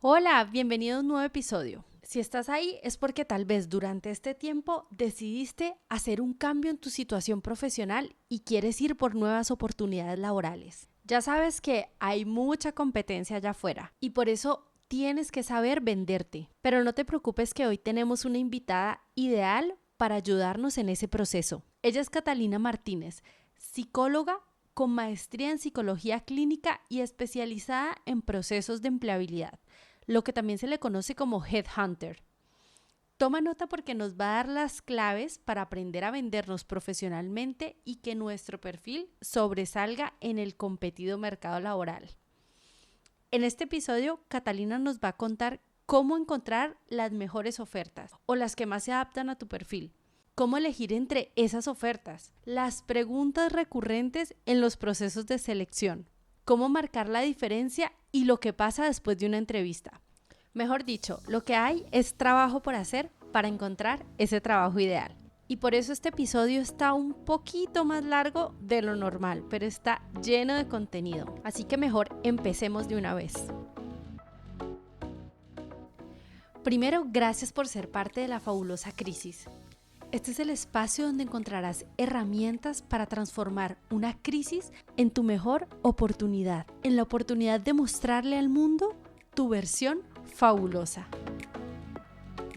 Hola, bienvenido a un nuevo episodio. Si estás ahí es porque tal vez durante este tiempo decidiste hacer un cambio en tu situación profesional y quieres ir por nuevas oportunidades laborales. Ya sabes que hay mucha competencia allá afuera y por eso tienes que saber venderte. Pero no te preocupes que hoy tenemos una invitada ideal para ayudarnos en ese proceso. Ella es Catalina Martínez, psicóloga con maestría en psicología clínica y especializada en procesos de empleabilidad, lo que también se le conoce como Headhunter. Toma nota porque nos va a dar las claves para aprender a vendernos profesionalmente y que nuestro perfil sobresalga en el competido mercado laboral. En este episodio, Catalina nos va a contar cómo encontrar las mejores ofertas o las que más se adaptan a tu perfil, cómo elegir entre esas ofertas, las preguntas recurrentes en los procesos de selección, cómo marcar la diferencia y lo que pasa después de una entrevista. Mejor dicho, lo que hay es trabajo por hacer para encontrar ese trabajo ideal. Y por eso este episodio está un poquito más largo de lo normal, pero está lleno de contenido. Así que mejor empecemos de una vez. Primero, gracias por ser parte de la fabulosa crisis. Este es el espacio donde encontrarás herramientas para transformar una crisis en tu mejor oportunidad, en la oportunidad de mostrarle al mundo tu versión fabulosa.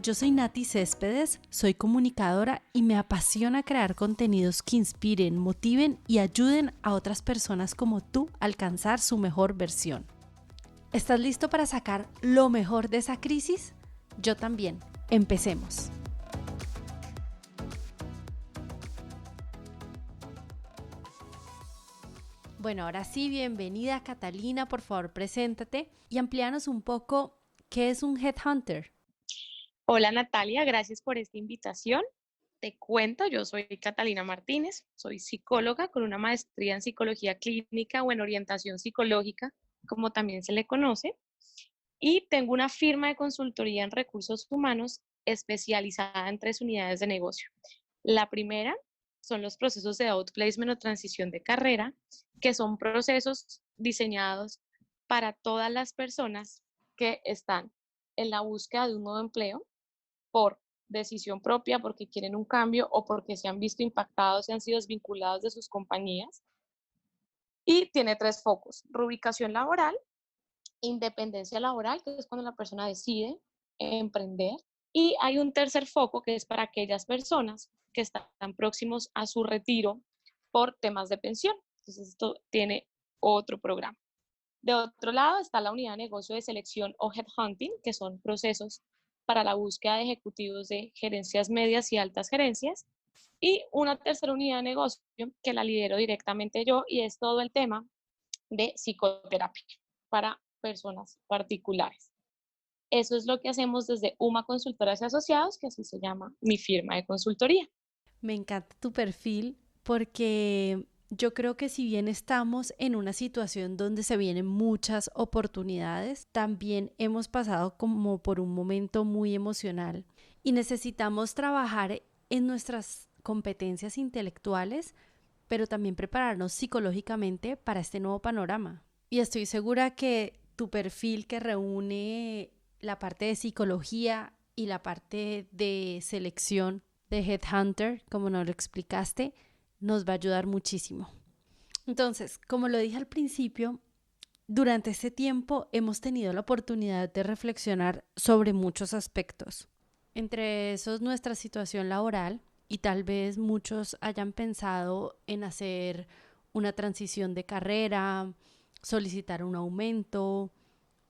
Yo soy Nati Céspedes, soy comunicadora y me apasiona crear contenidos que inspiren, motiven y ayuden a otras personas como tú a alcanzar su mejor versión. ¿Estás listo para sacar lo mejor de esa crisis? Yo también. Empecemos. Bueno, ahora sí, bienvenida Catalina, por favor, preséntate y amplíanos un poco qué es un headhunter. Hola Natalia, gracias por esta invitación. Te cuento, yo soy Catalina Martínez, soy psicóloga con una maestría en psicología clínica o en orientación psicológica, como también se le conoce, y tengo una firma de consultoría en recursos humanos especializada en tres unidades de negocio. La primera son los procesos de outplacement o transición de carrera, que son procesos diseñados para todas las personas que están en la búsqueda de un nuevo empleo por decisión propia, porque quieren un cambio o porque se han visto impactados y han sido desvinculados de sus compañías. Y tiene tres focos: reubicación laboral, independencia laboral, que es cuando la persona decide emprender. Y hay un tercer foco que es para aquellas personas que están próximos a su retiro por temas de pensión. Entonces, esto tiene otro programa. De otro lado está la unidad de negocio de selección o headhunting, que son procesos para la búsqueda de ejecutivos de gerencias medias y altas gerencias. Y una tercera unidad de negocio que la lidero directamente yo y es todo el tema de psicoterapia para personas particulares. Eso es lo que hacemos desde UMA Consultoras y Asociados, que así se llama mi firma de consultoría. Me encanta tu perfil porque yo creo que si bien estamos en una situación donde se vienen muchas oportunidades, también hemos pasado como por un momento muy emocional y necesitamos trabajar en nuestras competencias intelectuales, pero también prepararnos psicológicamente para este nuevo panorama. Y estoy segura que tu perfil que reúne la parte de psicología y la parte de selección de Headhunter, como nos lo explicaste, nos va a ayudar muchísimo. Entonces, como lo dije al principio, durante este tiempo hemos tenido la oportunidad de reflexionar sobre muchos aspectos. Entre esos, nuestra situación laboral, y tal vez muchos hayan pensado en hacer una transición de carrera, solicitar un aumento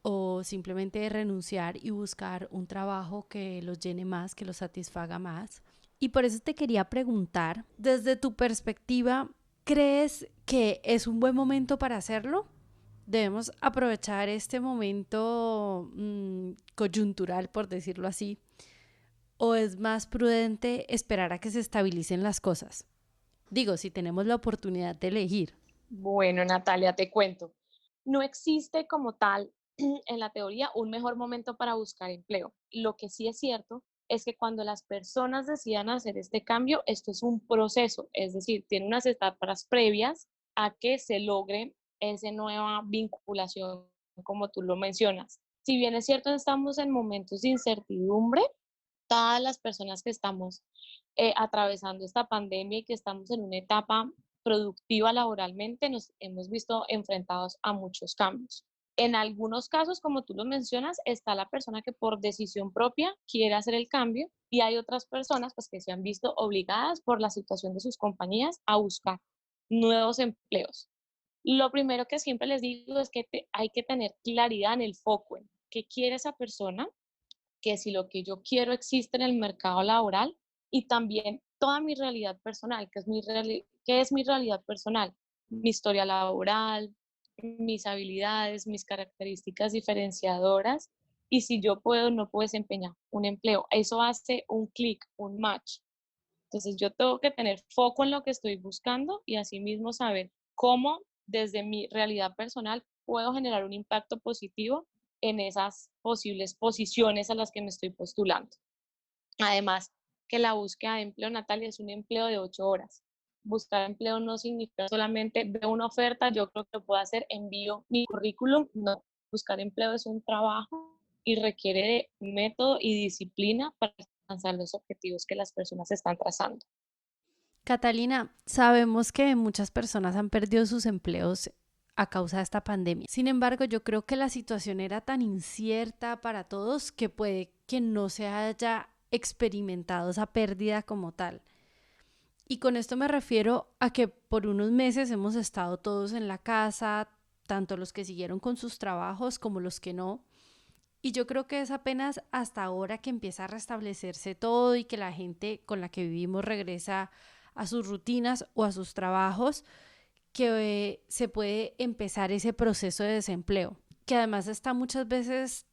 o simplemente renunciar y buscar un trabajo que los llene más, que los satisfaga más. Y por eso te quería preguntar, desde tu perspectiva, ¿crees que es un buen momento para hacerlo? ¿Debemos aprovechar este momento coyuntural, por decirlo así? ¿O es más prudente esperar a que se estabilicen las cosas? Digo, si tenemos la oportunidad de elegir. Bueno, Natalia, te cuento. No existe como tal en la teoría un mejor momento para buscar empleo. Lo que sí es cierto es que cuando las personas decidan hacer este cambio, esto es un proceso, es decir, tiene unas etapas previas a que se logre esa nueva vinculación, como tú lo mencionas. Si bien es cierto, estamos en momentos de incertidumbre, todas las personas que estamos atravesando esta pandemia y que estamos en una etapa productiva laboralmente, nos hemos visto enfrentados a muchos cambios. En algunos casos, como tú lo mencionas, está la persona que por decisión propia quiere hacer el cambio y hay otras personas pues, que se han visto obligadas por la situación de sus compañías a buscar nuevos empleos. Lo primero que siempre les digo es que hay que tener claridad en el foco, en qué quiere esa persona, que si lo que yo quiero existe en el mercado laboral y también toda mi realidad personal, qué es mi realidad personal, mi historia laboral, mis habilidades, mis características diferenciadoras y si yo puedo o no puedo desempeñar un empleo. Eso hace un clic, un match. Entonces yo tengo que tener foco en lo que estoy buscando y asimismo saber cómo desde mi realidad personal puedo generar un impacto positivo en esas posibles posiciones a las que me estoy postulando. Además, que la búsqueda de empleo, Natalia, es un empleo de 8 horas. Buscar empleo no significa solamente veo una oferta, yo creo que lo puedo hacer, envío mi currículum. No, buscar empleo es un trabajo y requiere de método y disciplina para alcanzar los objetivos que las personas están trazando. Catalina, sabemos que muchas personas han perdido sus empleos a causa de esta pandemia. Sin embargo, yo creo que la situación era tan incierta para todos que puede que no se haya experimentado esa pérdida como tal. Y con esto me refiero a que por unos meses hemos estado todos en la casa, tanto los que siguieron con sus trabajos como los que no. Y yo creo que es apenas hasta ahora que empieza a restablecerse todo y que la gente con la que vivimos regresa a sus rutinas o a sus trabajos, que se puede empezar ese proceso de desempleo, que además está muchas veces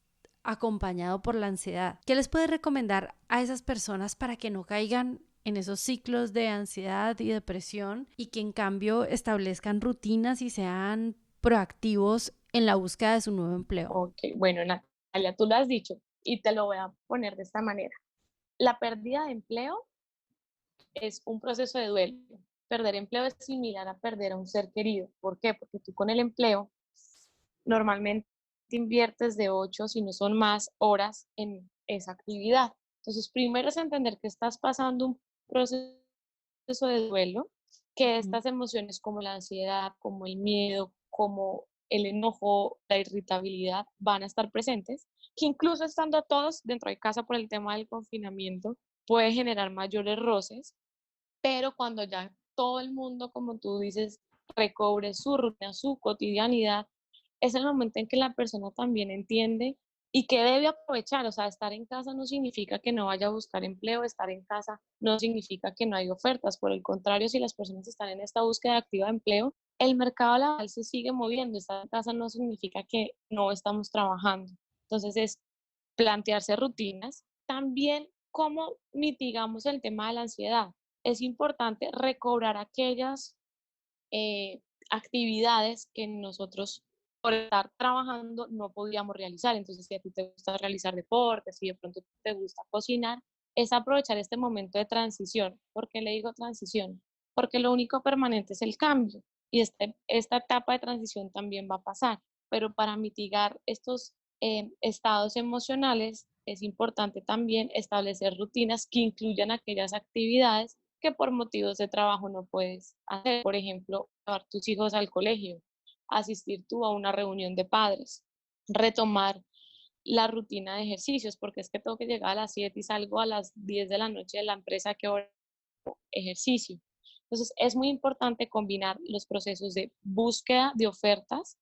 acompañado por la ansiedad. ¿Qué les puede recomendar a esas personas para que no caigan en esos ciclos de ansiedad y depresión y que en cambio establezcan rutinas y sean proactivos en la búsqueda de su nuevo empleo? Ok, bueno, Natalia, tú lo has dicho y te lo voy a poner de esta manera. La pérdida de empleo es un proceso de duelo. Perder empleo es similar a perder a un ser querido. ¿Por qué? Porque tú con el empleo normalmente inviertes de 8, si no son más, horas en esa actividad. Entonces, primero es entender que estás pasando un proceso de duelo, que Ujú. estas emociones como la ansiedad, como el miedo, como el enojo, la irritabilidad van a estar presentes, que incluso estando todos dentro de casa por el tema del confinamiento, puede generar mayores roces, pero cuando ya todo el mundo, como tú dices, recobre su rutina, su cotidianidad, es el momento en que la persona también entiende y que debe aprovechar. O sea, estar en casa no significa que no vaya a buscar empleo, estar en casa no significa que no hay ofertas. Por el contrario, si las personas están en esta búsqueda activa de empleo, el mercado laboral se sigue moviendo. Estar en casa no significa que no estamos trabajando. Entonces es plantearse rutinas. También cómo mitigamos el tema de la ansiedad. Es importante recobrar aquellas eh, actividades que nosotros por estar trabajando no podíamos realizar. Entonces, si a ti te gusta realizar deportes, si de pronto te gusta cocinar, es aprovechar este momento de transición. ¿Por qué le digo transición? Porque lo único permanente es el cambio y esta etapa de transición también va a pasar. Pero para mitigar estos estados emocionales es importante también establecer rutinas que incluyan aquellas actividades que por motivos de trabajo no puedes hacer. Por ejemplo, llevar tus hijos al colegio, asistir tú a una reunión de padres, retomar la rutina de ejercicios, porque es que tengo que llegar a las 7 y salgo a las 10 de la noche de la empresa que hora ejercicio. Entonces, es muy importante combinar los procesos de búsqueda de ofertas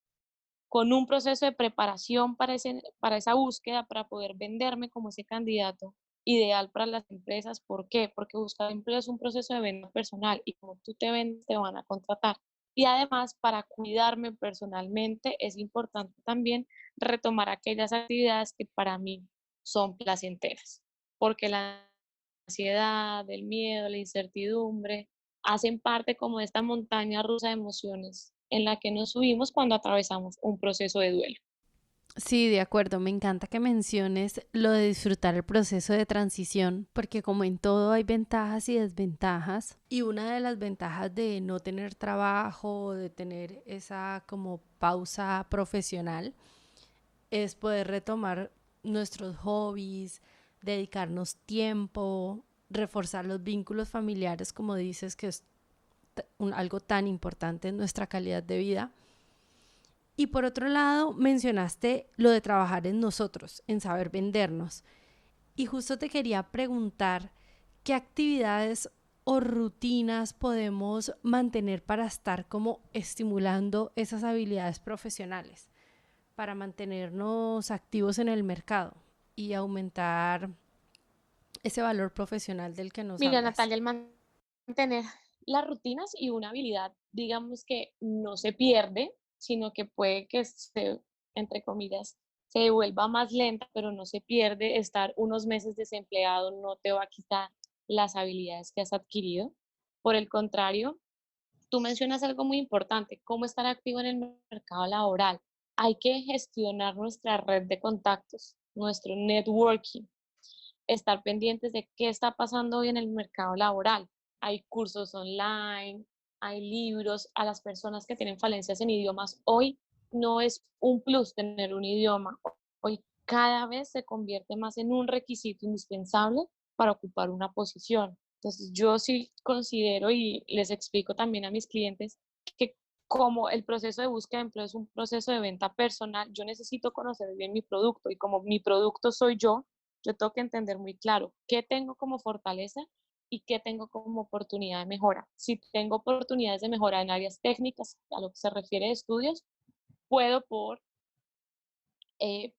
con un proceso de preparación para esa búsqueda, para poder venderme como ese candidato ideal para las empresas. ¿Por qué? Porque buscar empleo es un proceso de venta personal y como tú te vendes, te van a contratar. Y además, para cuidarme personalmente, es importante también retomar aquellas actividades que para mí son placenteras, porque la ansiedad, el miedo, la incertidumbre hacen parte como de esta montaña rusa de emociones en la que nos subimos cuando atravesamos un proceso de duelo. Sí, de acuerdo. Me encanta que menciones lo de disfrutar el proceso de transición, porque como en todo hay ventajas y desventajas. Y una de las ventajas de no tener trabajo, de tener esa como pausa profesional, es poder retomar nuestros hobbies, dedicarnos tiempo, reforzar los vínculos familiares, como dices, que es algo tan importante en nuestra calidad de vida. Y por otro lado, mencionaste lo de trabajar en nosotros, en saber vendernos. Y justo te quería preguntar, ¿qué actividades o rutinas podemos mantener para estar como estimulando esas habilidades profesionales, para mantenernos activos en el mercado y aumentar ese valor profesional del que nos Mira, hablas? Natalia, el mantener las rutinas y una habilidad, digamos que no se pierde, sino que puede que se, entre comillas, se vuelva más lenta, pero no se pierde. Estar unos meses desempleado no te va a quitar las habilidades que has adquirido. Por el contrario, tú mencionas algo muy importante, cómo estar activo en el mercado laboral. Hay que gestionar nuestra red de contactos, nuestro networking, estar pendientes de qué está pasando hoy en el mercado laboral. Hay cursos online, hay libros a las personas que tienen falencias en idiomas. Hoy no es un plus tener un idioma. Hoy cada vez se convierte más en un requisito indispensable para ocupar una posición. Entonces, yo sí considero y les explico también a mis clientes que como el proceso de búsqueda de empleo es un proceso de venta personal, yo necesito conocer bien mi producto y como mi producto soy yo tengo que entender muy claro qué tengo como fortaleza y qué tengo como oportunidad de mejora. Si tengo oportunidades de mejora en áreas técnicas, a lo que se refiere de estudios, puedo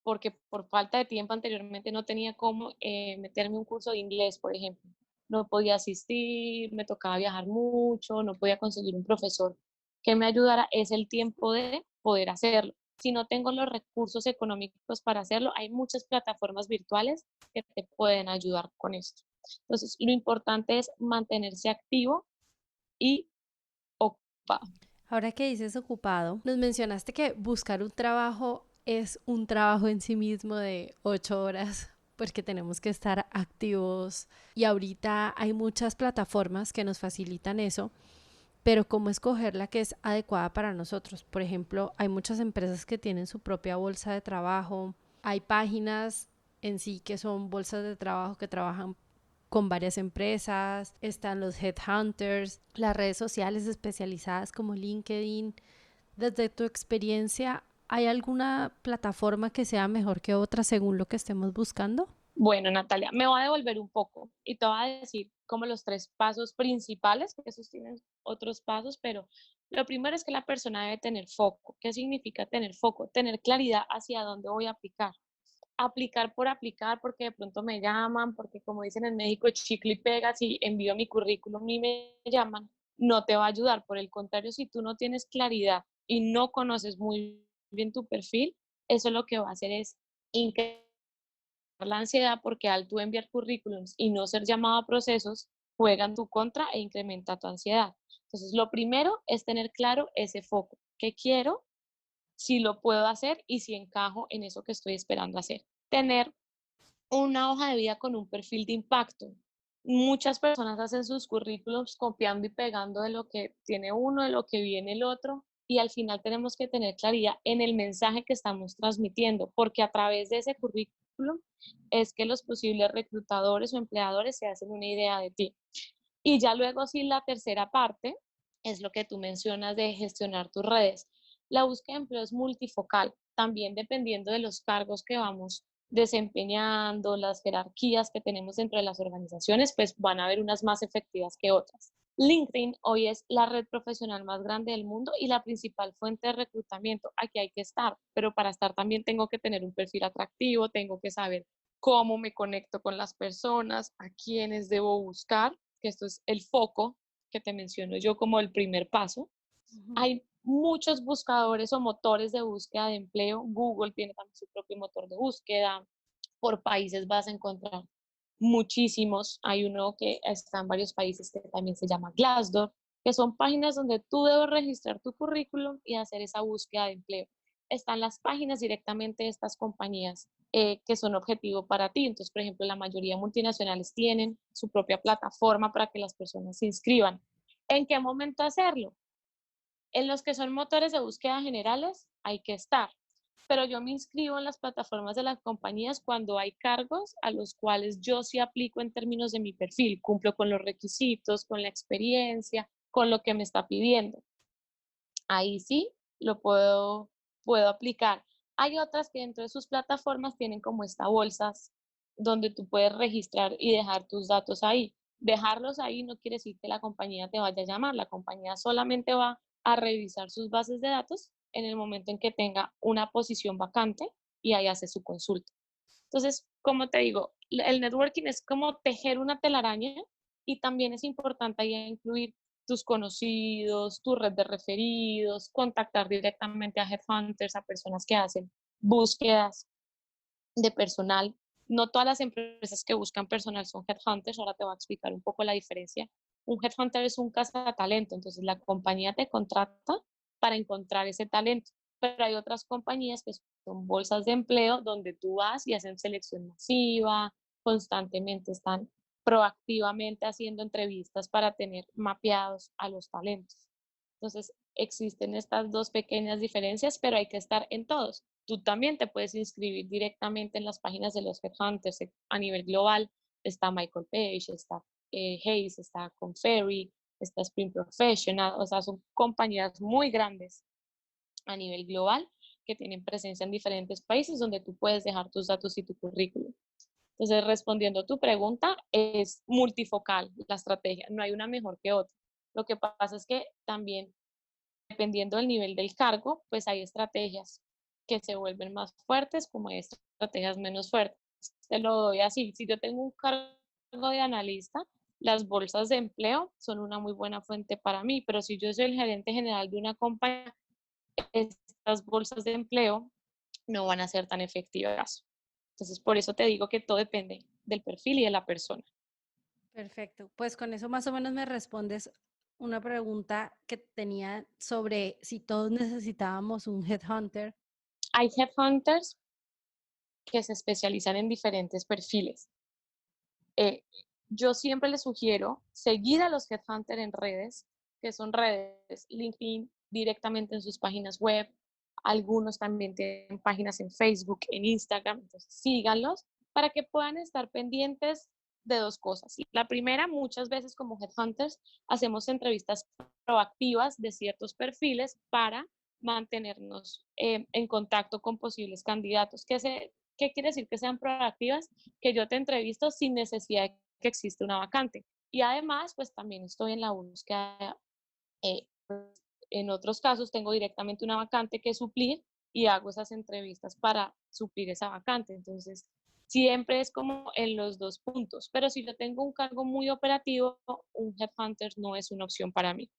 porque por falta de tiempo anteriormente no tenía cómo meterme un curso de inglés, por ejemplo. No podía asistir, me tocaba viajar mucho, no podía conseguir un profesor que me ayudara. Es el tiempo de poder hacerlo. Si no tengo los recursos económicos para hacerlo, hay muchas plataformas virtuales que te pueden ayudar con esto. Entonces, lo importante es mantenerse activo y ocupado. Ahora que dices ocupado, nos mencionaste que buscar un trabajo es un trabajo en sí mismo de 8 horas porque tenemos que estar activos y ahorita hay muchas plataformas que nos facilitan eso, pero cómo escoger la que es adecuada para nosotros. Por ejemplo, hay muchas empresas que tienen su propia bolsa de trabajo, hay páginas en sí que son bolsas de trabajo que trabajan con varias empresas, están los headhunters, las redes sociales especializadas como LinkedIn. Desde tu experiencia, ¿hay alguna plataforma que sea mejor que otra según lo que estemos buscando? Bueno, Natalia, me voy a devolver un poco y te voy a decir como los tres pasos principales, porque esos tienen otros pasos, pero lo primero es que la persona debe tener foco. ¿Qué significa tener foco? Tener claridad hacia dónde voy a aplicar. Aplicar por aplicar porque de pronto me llaman, porque como dicen en México, chicle y pega, si envío mi currículum y me llaman, no te va a ayudar. Por el contrario, si tú no tienes claridad y no conoces muy bien tu perfil, eso lo que va a hacer es incrementar la ansiedad porque al tú enviar currículums y no ser llamado a procesos, juega en tu contra e incrementa tu ansiedad. Entonces, lo primero es tener claro ese foco. ¿Qué quiero? Si lo puedo hacer y si encajo en eso que estoy esperando hacer. Tener una hoja de vida con un perfil de impacto. Muchas personas hacen sus currículos copiando y pegando de lo que tiene uno, de lo que viene el otro, y al final tenemos que tener claridad en el mensaje que estamos transmitiendo, porque a través de ese currículum es que los posibles reclutadores o empleadores se hacen una idea de ti. Y ya luego sí, la tercera parte es lo que tú mencionas de gestionar tus redes. La búsqueda de empleo es multifocal, también dependiendo de los cargos que vamos desempeñando, las jerarquías que tenemos dentro de las organizaciones, pues van a haber unas más efectivas que otras. LinkedIn hoy es la red profesional más grande del mundo y la principal fuente de reclutamiento. Aquí hay que estar, pero para estar también tengo que tener un perfil atractivo, tengo que saber cómo me conecto con las personas, a quiénes debo buscar, que esto es el foco que te menciono yo como el primer paso. Ujú. Hay muchos buscadores o motores de búsqueda de empleo. Google tiene también su propio motor de búsqueda. Por países vas a encontrar muchísimos. Hay uno que está en varios países que también se llama Glassdoor, que son páginas donde tú debes registrar tu currículum y hacer esa búsqueda de empleo. Están las páginas directamente de estas compañías que son objetivo para ti. Entonces, por ejemplo, la mayoría multinacionales tienen su propia plataforma para que las personas se inscriban. ¿En qué momento hacerlo? En los que son motores de búsqueda generales hay que estar. pero yo me inscribo en las plataformas de las compañías cuando hay cargos a los cuales yo sí aplico en términos de mi perfil, cumplo con los requisitos, con la experiencia, con lo que me está pidiendo. Ahí sí lo puedo aplicar. Hay otras que dentro de sus plataformas tienen como esta bolsas donde tú puedes registrar y dejar tus datos ahí. Dejarlos ahí no quiere decir que la compañía te vaya a llamar, la compañía solamente va a revisar sus bases de datos en el momento en que tenga una posición vacante y ahí hace su consulta. Entonces, como te digo, el networking es como tejer una telaraña y también es importante ahí incluir tus conocidos, tu red de referidos, contactar directamente a headhunters, a personas que hacen búsquedas de personal. No todas las empresas que buscan personal son headhunters, ahora te voy a explicar un poco la diferencia. Un headhunter es un cazatalento, entonces la compañía te contrata para encontrar ese talento, pero hay otras compañías que son bolsas de empleo donde tú vas y hacen selección masiva, constantemente están proactivamente haciendo entrevistas para tener mapeados a los talentos. Entonces, existen estas dos pequeñas diferencias, pero hay que estar en todos. Tú también te puedes inscribir directamente en las páginas de los headhunters a nivel global. Está Michael Page, está Hayes, está Conferry, está Spring Professional, o sea, son compañías muy grandes a nivel global que tienen presencia en diferentes países donde tú puedes dejar tus datos y tu currículum. Entonces, respondiendo a tu pregunta, es multifocal la estrategia, no hay una mejor que otra. Lo que pasa es que también, dependiendo del nivel del cargo, pues hay estrategias que se vuelven más fuertes como hay estrategias menos fuertes. Te lo doy así, si yo tengo un cargo de analista, las bolsas de empleo son una muy buena fuente para mí, pero si yo soy el gerente general de una compañía, estas bolsas de empleo no van a ser tan efectivas. Entonces, por eso te digo que todo depende del perfil y de la persona. Perfecto. Pues con eso más o menos me respondes una pregunta que tenía sobre si todos necesitábamos un headhunter. Hay headhunters que se especializan en diferentes perfiles. Eh, yo siempre les sugiero seguir a los headhunters en redes, que son redes LinkedIn, directamente en sus páginas web. Algunos también tienen páginas en Facebook, en Instagram, entonces síganlos para que puedan estar pendientes de dos cosas. La primera, muchas veces como headhunters hacemos entrevistas proactivas de ciertos perfiles para mantenernos en contacto con posibles candidatos. ¿Qué quiere decir que sean proactivas? Que yo te entrevisto sin necesidad de que existe una vacante. Y además, pues también estoy en la búsqueda, pues, en otros casos tengo directamente una vacante que suplir y hago esas entrevistas para suplir esa vacante. Entonces, siempre es como en los dos puntos. Pero si yo tengo un cargo muy operativo, un headhunter no es una opción para mí,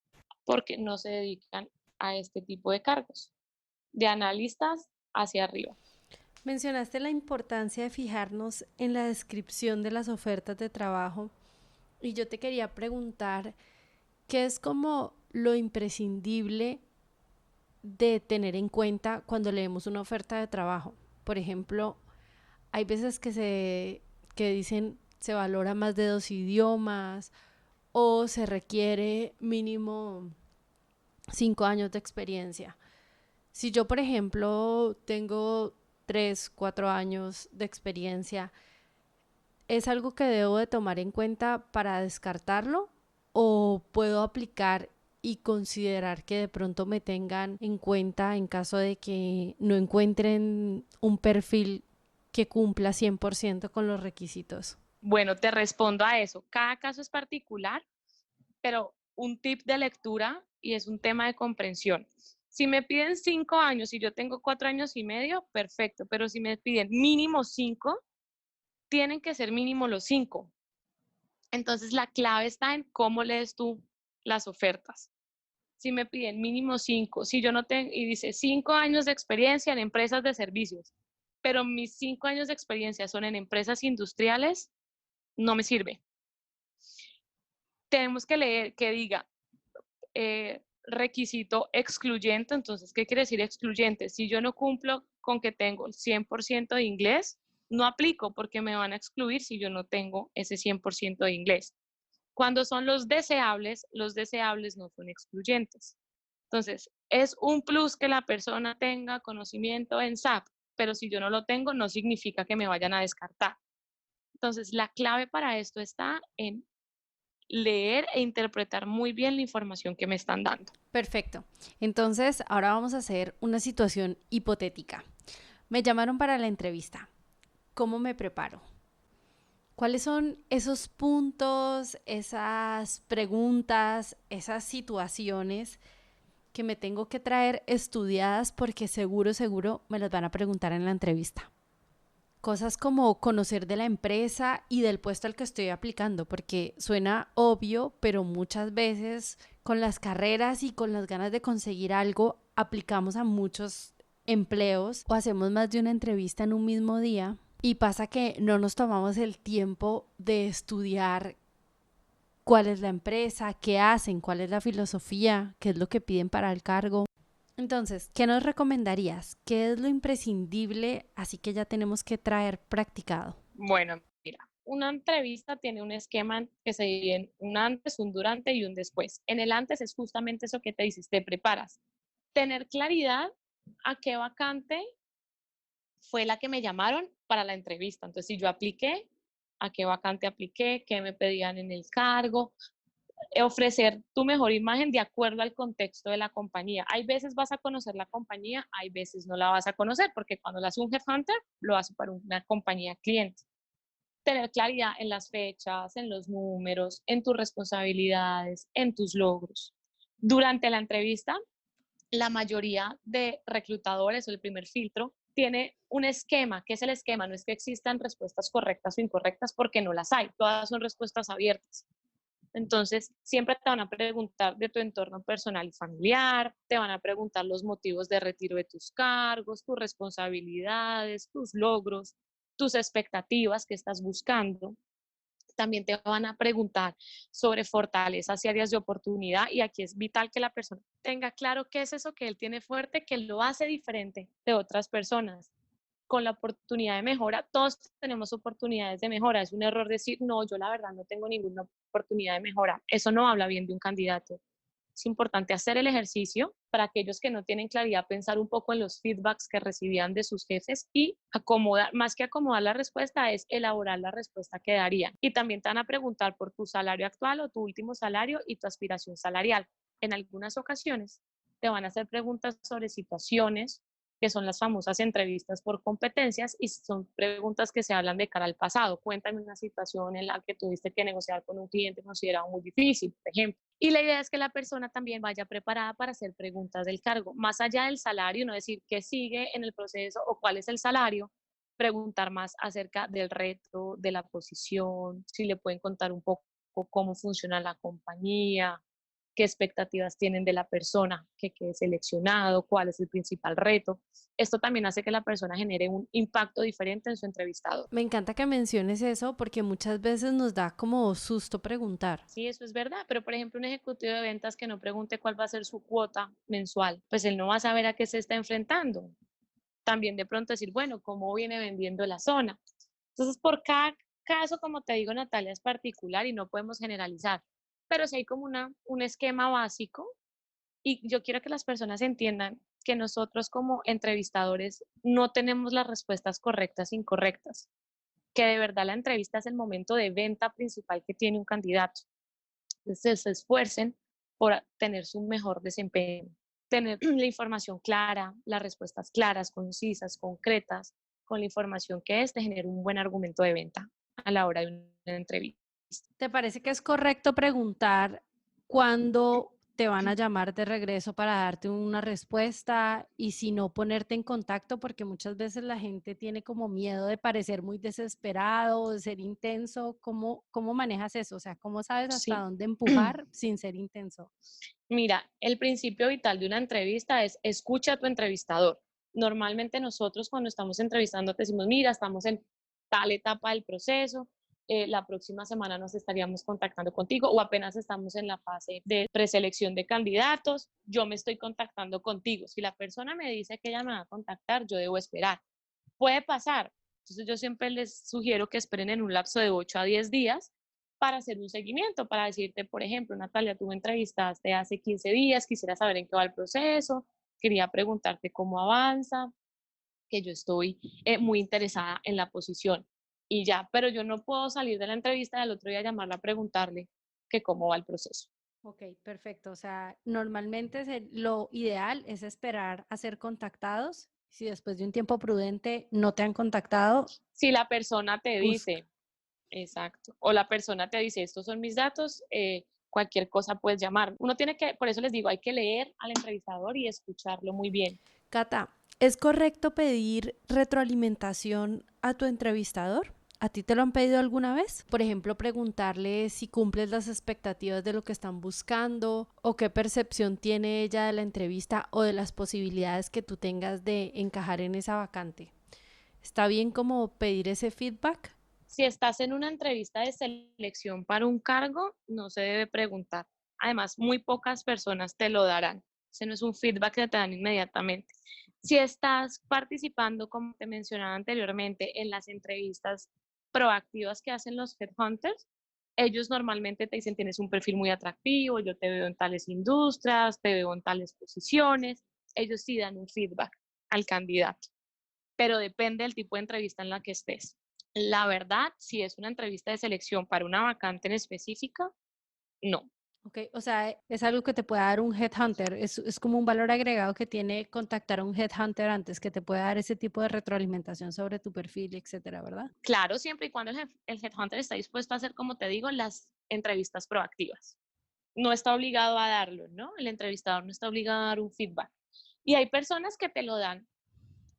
porque no se dedican a este tipo de cargos, de analistas hacia arriba. Mencionaste la importancia de fijarnos en la descripción de las ofertas de trabajo y yo te quería preguntar qué es como lo imprescindible de tener en cuenta cuando leemos una oferta de trabajo. Por ejemplo, hay veces que dicen se valora más de 2 idiomas o se requiere mínimo 5 años de experiencia. Si yo, por ejemplo, tengo 3, 4 años de experiencia, ¿es algo que debo de tomar en cuenta para descartarlo? ¿O puedo aplicar y considerar que de pronto me tengan en cuenta en caso de que no encuentren un perfil que cumpla 100% con los requisitos? Bueno, te respondo a eso. Cada caso es particular, pero un tip de lectura y es un tema de comprensión. Si me piden 5 años y yo tengo 4 años y medio, perfecto, pero si me piden mínimo 5, tienen que ser mínimo los 5. Entonces la clave está en cómo lees tú las ofertas. Si me piden mínimo 5, si yo no tengo, y dice 5 años de experiencia en empresas de servicios, pero mis 5 años de experiencia son en empresas industriales, no me sirve. Tenemos que leer que diga requisito excluyente. Entonces, ¿qué quiere decir excluyente? Si yo no cumplo con que tengo el 100% de inglés, no aplico porque me van a excluir si yo no tengo ese 100% de inglés. Cuando son los deseables no son excluyentes. Entonces, es un plus que la persona tenga conocimiento en SAP, pero si yo no lo tengo, no significa que me vayan a descartar. Entonces, la clave para esto está en leer e interpretar muy bien la información que me están dando. Perfecto. Entonces, ahora vamos a hacer una situación hipotética. Me llamaron para la entrevista. ¿Cómo me preparo? ¿Cuáles son esos puntos, esas preguntas, esas situaciones que me tengo que traer estudiadas porque seguro, seguro me las van a preguntar en la entrevista? Cosas como conocer de la empresa y del puesto al que estoy aplicando, porque suena obvio, pero muchas veces con las carreras y con las ganas de conseguir algo, aplicamos a muchos empleos o hacemos más de una entrevista en un mismo día y pasa que no nos tomamos el tiempo de estudiar cuál es la empresa, qué hacen, cuál es la filosofía, qué es lo que piden para el cargo. Entonces, ¿qué nos recomendarías? ¿Qué es lo imprescindible? Así que ya tenemos que traer practicado. Bueno, mira, una entrevista tiene un esquema que se divide en un antes, un durante y un después. En el antes es justamente eso que te dices, te preparas. Tener claridad a qué vacante fue la que me llamaron para la entrevista. Entonces, si yo apliqué, a qué vacante apliqué, qué me pedían en el cargo, ofrecer tu mejor imagen de acuerdo al contexto de la compañía. Hay veces vas a conocer la compañía, hay veces no la vas a conocer, porque cuando lo hace un headhunter, lo hace para una compañía cliente. Tener claridad en las fechas, en los números, en tus responsabilidades, en tus logros. Durante la entrevista, la mayoría de reclutadores o el primer filtro tiene un esquema. ¿Qué es el esquema? No es que existan respuestas correctas o incorrectas porque no las hay, todas son respuestas abiertas. Entonces, siempre te van a preguntar de tu entorno personal y familiar, te van a preguntar los motivos de retiro de tus cargos, tus responsabilidades, tus logros, tus expectativas que estás buscando. También te van a preguntar sobre fortalezas y áreas de oportunidad y aquí es vital que la persona tenga claro qué es eso que él tiene fuerte, que lo hace diferente de otras personas. Con la oportunidad de mejora, todos tenemos oportunidades de mejora. Es un error decir, no, yo la verdad no tengo ninguna oportunidad de mejora. Eso no habla bien de un candidato. Es importante hacer el ejercicio para aquellos que no tienen claridad, pensar un poco en los feedbacks que recibían de sus jefes y acomodar, más que acomodar la respuesta, es elaborar la respuesta que darían. Y también te van a preguntar por tu salario actual o tu último salario y tu aspiración salarial. En algunas ocasiones te van a hacer preguntas sobre situaciones que son las famosas entrevistas por competencias y son preguntas que se hablan de cara al pasado. Cuéntame una situación en la que tuviste que negociar con un cliente considerado muy difícil, por ejemplo. Y la idea es que la persona también vaya preparada para hacer preguntas del cargo, más allá del salario, no decir qué sigue en el proceso o cuál es el salario, preguntar más acerca del reto, de la posición, si le pueden contar un poco cómo funciona la compañía, qué expectativas tienen de la persona que quede seleccionado, cuál es el principal reto. Esto también hace que la persona genere un impacto diferente en su entrevistador. Me encanta que menciones eso porque muchas veces nos da como susto preguntar. Sí, eso es verdad, pero por ejemplo, un ejecutivo de ventas que no pregunte cuál va a ser su cuota mensual, pues él no va a saber a qué se está enfrentando. También de pronto decir, bueno, ¿cómo viene vendiendo la zona? Entonces, por cada caso, como te digo, Natalia, es particular y no podemos generalizar, pero sí hay como un esquema básico y yo quiero que las personas entiendan que nosotros como entrevistadores no tenemos las respuestas correctas e incorrectas, que de verdad la entrevista es el momento de venta principal que tiene un candidato. Entonces, se esfuercen por tener su mejor desempeño, tener la información clara, las respuestas claras, concisas, concretas, con la información que es de generar un buen argumento de venta a la hora de una entrevista. ¿Te parece que es correcto preguntar cuándo te van a llamar de regreso para darte una respuesta y si no ponerte en contacto? Porque muchas veces la gente tiene como miedo de parecer muy desesperado, de ser intenso. ¿Cómo manejas eso? O sea, ¿cómo sabes hasta Sí. dónde empujar sin ser intenso? Mira, el principio vital de una entrevista es escucha a tu entrevistador. Normalmente nosotros cuando estamos entrevistando te decimos, mira, estamos en tal etapa del proceso, la próxima semana nos estaríamos contactando contigo o apenas estamos en la fase de preselección de candidatos, yo me estoy contactando contigo. Si la persona me dice que ella me va a contactar, yo debo esperar. Puede pasar. Entonces yo siempre les sugiero que esperen en un lapso de 8 a 10 días para hacer un seguimiento, para decirte, por ejemplo, Natalia, tú me entrevistaste hace 15 días, quisiera saber en qué va el proceso, quería preguntarte cómo avanza, que yo estoy muy interesada en la posición y ya, pero yo no puedo salir de la entrevista del otro día a llamarla a preguntarle que cómo va el proceso. Ok, perfecto. O sea, normalmente lo ideal es esperar a ser contactados. Si después de un tiempo prudente no te han contactado, Si la persona te busca. dice, exacto, o la persona te dice, estos son mis datos, cualquier cosa puedes llamar. Uno tiene que, por eso les digo, hay que leer al entrevistador y escucharlo muy bien. Cata, ¿es correcto pedir retroalimentación a tu entrevistador? ¿A ti te lo han pedido alguna vez? Por ejemplo, preguntarle si cumples las expectativas de lo que están buscando o qué percepción tiene ella de la entrevista o de las posibilidades que tú tengas de encajar en esa vacante. ¿Está bien como pedir ese feedback? Si estás en una entrevista de selección para un cargo, no se debe preguntar. Además, muy pocas personas te lo darán. Ese no es un feedback que te dan inmediatamente. Si estás participando, como te mencionaba anteriormente, en las entrevistas proactivas que hacen los headhunters, ellos normalmente te dicen, tienes un perfil muy atractivo, yo te veo en tales industrias, te veo en tales posiciones. Ellos sí dan un feedback al candidato, pero depende del tipo de entrevista en la que estés. La verdad, si es una entrevista de selección para una vacante en específica, no. Ok, o sea, es algo que te puede dar un headhunter, es como un valor agregado que tiene contactar a un headhunter antes, que te puede dar ese tipo de retroalimentación sobre tu perfil, etcétera, ¿verdad? Claro, siempre y cuando el headhunter está dispuesto a hacer, como te digo, las entrevistas proactivas. No está obligado a darlo, ¿no? El entrevistador no está obligado a dar un feedback. Y hay personas que te lo dan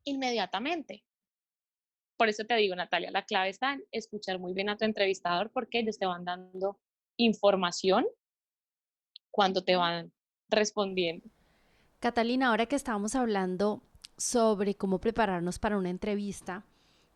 inmediatamente. Por eso te digo, Natalia, la clave está en escuchar muy bien a tu entrevistador porque ellos te van dando información cuando te van respondiendo. Catalina, ahora que estábamos hablando sobre cómo prepararnos para una entrevista,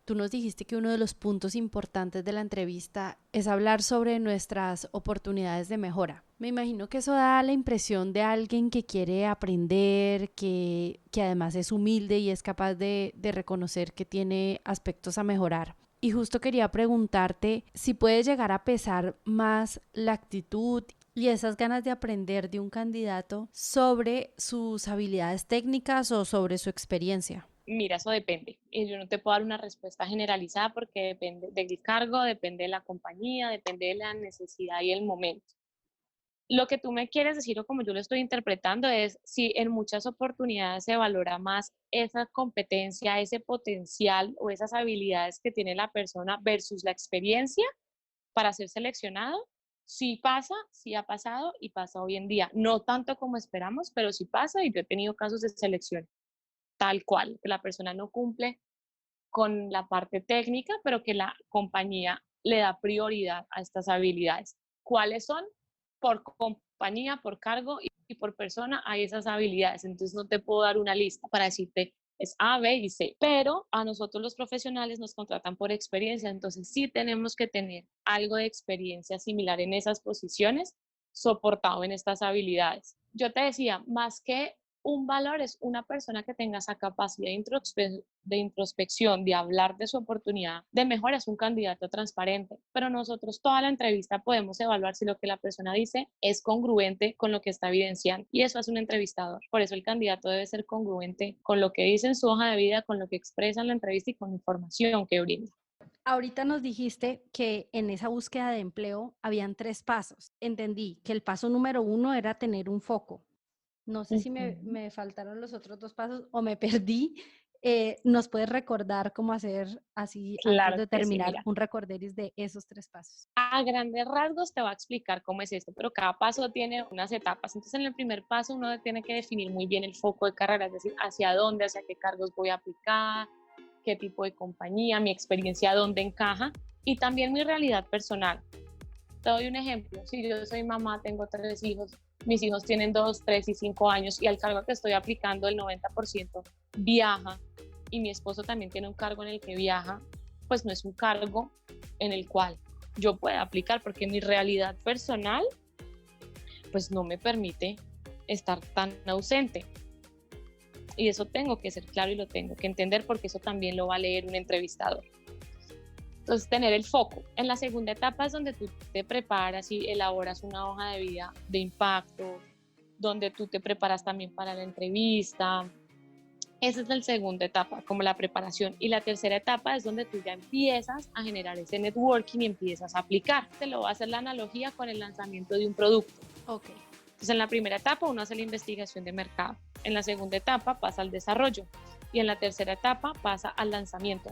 tú nos dijiste que uno de los puntos importantes de la entrevista es hablar sobre nuestras oportunidades de mejora. Me imagino que eso da la impresión de alguien que quiere aprender, que además es humilde y es capaz de reconocer que tiene aspectos a mejorar. Y justo quería preguntarte si puede llegar a pesar más la actitud y esas ganas de aprender de un candidato sobre sus habilidades técnicas o sobre su experiencia. Mira, eso depende. Y yo no te puedo dar una respuesta generalizada porque depende del cargo, depende de la compañía, depende de la necesidad y el momento. Lo que tú me quieres decir o como yo lo estoy interpretando es si en muchas oportunidades se valora más esa competencia, ese potencial o esas habilidades que tiene la persona versus la experiencia para ser seleccionado. Sí pasa, sí ha pasado y pasa hoy en día. No tanto como esperamos, pero sí pasa y yo he tenido casos de selección tal cual, que la persona no cumple con la parte técnica, pero que la compañía le da prioridad a estas habilidades. ¿Cuáles son? Por compañía, por cargo y por persona hay esas habilidades. Entonces no te puedo dar una lista para decirte es A, B y C, pero a nosotros los profesionales nos contratan por experiencia, entonces sí tenemos que tener algo de experiencia similar en esas posiciones, soportado en estas habilidades. Yo te decía, más que un valor es una persona que tenga esa capacidad de introspección, de hablar de su oportunidad de mejora, es un candidato transparente. Pero nosotros toda la entrevista podemos evaluar si lo que la persona dice es congruente con lo que está evidenciando. Y eso es un entrevistador. Por eso el candidato debe ser congruente con lo que dice en su hoja de vida, con lo que expresa en la entrevista y con la información que brinda. Ahorita nos dijiste que en esa búsqueda de empleo habían 3 pasos. Entendí que el paso número 1 era tener un foco. No sé si Ujú. me faltaron los otros 2 pasos o me perdí. ¿Nos puedes recordar cómo hacer así antes Claro de que sí, terminar mira. un recorderis de esos 3 pasos? A grandes rasgos te va a explicar cómo es esto, pero cada paso tiene unas etapas. Entonces, en el primer paso uno tiene que definir muy bien el foco de carrera, es decir, hacia dónde, hacia qué cargos voy a aplicar, qué tipo de compañía, mi experiencia, dónde encaja y también mi realidad personal. Te doy un ejemplo. Si yo soy mamá, tengo 3 hijos, mis hijos tienen 2, 3 y 5 años y al cargo que estoy aplicando el 90% viaja y mi esposo también tiene un cargo en el que viaja, pues no es un cargo en el cual yo pueda aplicar porque mi realidad personal pues no me permite estar tan ausente. Y eso tengo que ser claro y lo tengo que entender porque eso también lo va a leer un entrevistador. Entonces, tener el foco. En la segunda etapa es donde tú te preparas y elaboras una hoja de vida de impacto, donde tú te preparas también para la entrevista. Esa es la segunda etapa, como la preparación. Y la tercera etapa es donde tú ya empiezas a generar ese networking y empiezas a aplicar. Te lo va a hacer la analogía con el lanzamiento de un producto. Ok. Entonces, en la primera etapa uno hace la investigación de mercado. En la segunda etapa pasa al desarrollo. Y en la tercera etapa pasa al lanzamiento.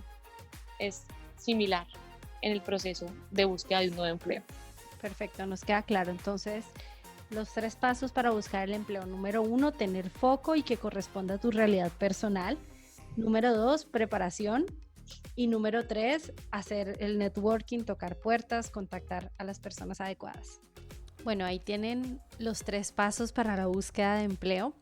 Es similar en el proceso de búsqueda de un nuevo empleo. Perfecto, nos queda claro. Entonces, los 3 pasos para buscar el empleo. Número 1, tener foco y que corresponda a tu realidad personal. Número 2, preparación. Y número 3, hacer el networking, tocar puertas, contactar a las personas adecuadas. Bueno, ahí tienen los 3 pasos para la búsqueda de empleo.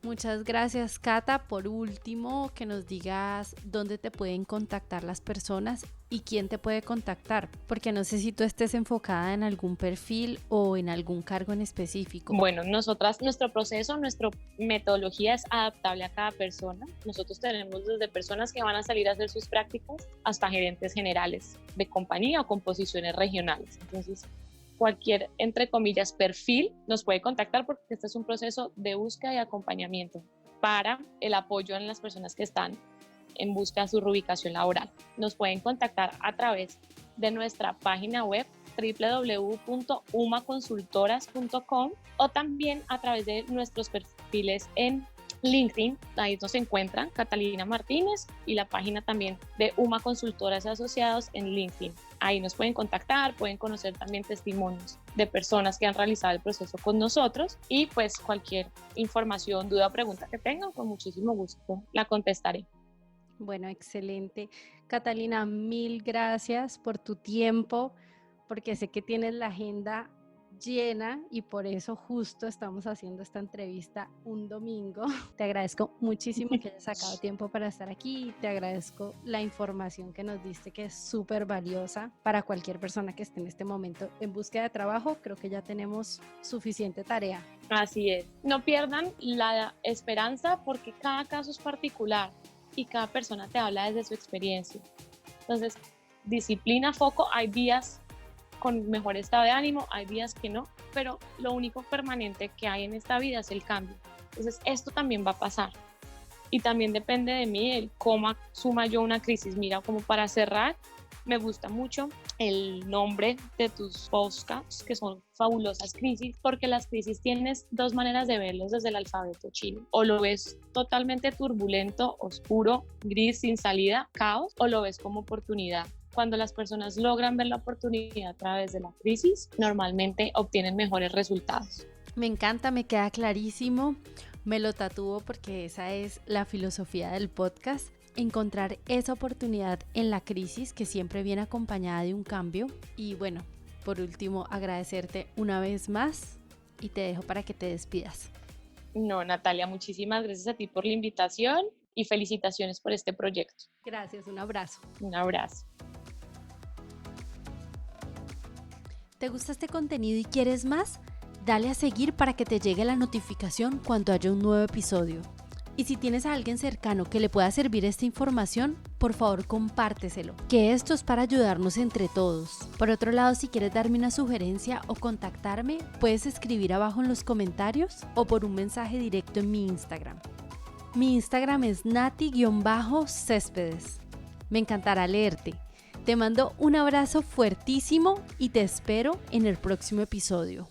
Muchas gracias, Cata. Por último, que nos digas dónde te pueden contactar las personas y quién te puede contactar, porque no sé si tú estés enfocada en algún perfil o en algún cargo en específico. Bueno, nosotras, nuestro proceso, nuestra metodología es adaptable a cada persona. Nosotros tenemos desde personas que van a salir a hacer sus prácticas hasta gerentes generales de compañía o con posiciones regionales. Entonces, cualquier, entre comillas, perfil nos puede contactar porque este es un proceso de búsqueda y acompañamiento para el apoyo en las personas que están en busca de su reubicación laboral. Nos pueden contactar a través de nuestra página web www.umaconsultoras.com o también a través de nuestros perfiles en LinkedIn. Ahí nos encuentran Catalina Martínez y la página también de UMA Consultoras Asociados en LinkedIn. Ahí nos pueden contactar, pueden conocer también testimonios de personas que han realizado el proceso con nosotros y pues cualquier información, duda o pregunta que tengan, con muchísimo gusto la contestaré. Bueno, excelente. Catalina, mil gracias por tu tiempo, porque sé que tienes la agenda llena y por eso justo estamos haciendo esta entrevista un domingo. Te agradezco muchísimo que hayas sacado tiempo para estar aquí y te agradezco la información que nos diste, que es súper valiosa para cualquier persona que esté en este momento en búsqueda de trabajo. Creo que ya tenemos suficiente tarea. Así es. No pierdan la esperanza porque cada caso es particular y cada persona te habla desde su experiencia. Entonces, disciplina, foco, hay días con mejor estado de ánimo, hay días que no, pero lo único permanente que hay en esta vida es el cambio. Entonces, esto también va a pasar. Y también depende de mí el cómo suma yo una crisis. Mira, como para cerrar, me gusta mucho el nombre de tus podcasts, que son Fabulosas Crisis, porque las crisis tienes 2 maneras de verlos desde el alfabeto chino. O lo ves totalmente turbulento, oscuro, gris, sin salida, caos, o lo ves como oportunidad. Cuando las personas logran ver la oportunidad a través de la crisis, normalmente obtienen mejores resultados. Me encanta, me queda clarísimo. Me lo tatúo porque esa es la filosofía del podcast. Encontrar esa oportunidad en la crisis que siempre viene acompañada de un cambio. Y bueno, por último, agradecerte una vez más y te dejo para que te despidas. No, Natalia, muchísimas gracias a ti por la invitación y felicitaciones por este proyecto. Gracias, un abrazo. Un abrazo. ¿Te gusta este contenido y quieres más? Dale a seguir para que te llegue la notificación cuando haya un nuevo episodio. Y si tienes a alguien cercano que le pueda servir esta información, por favor compárteselo, que esto es para ayudarnos entre todos. Por otro lado, si quieres darme una sugerencia o contactarme, puedes escribir abajo en los comentarios o por un mensaje directo en mi Instagram. Mi Instagram es nati-céspedes. Me encantará leerte. Te mando un abrazo fuertísimo y te espero en el próximo episodio.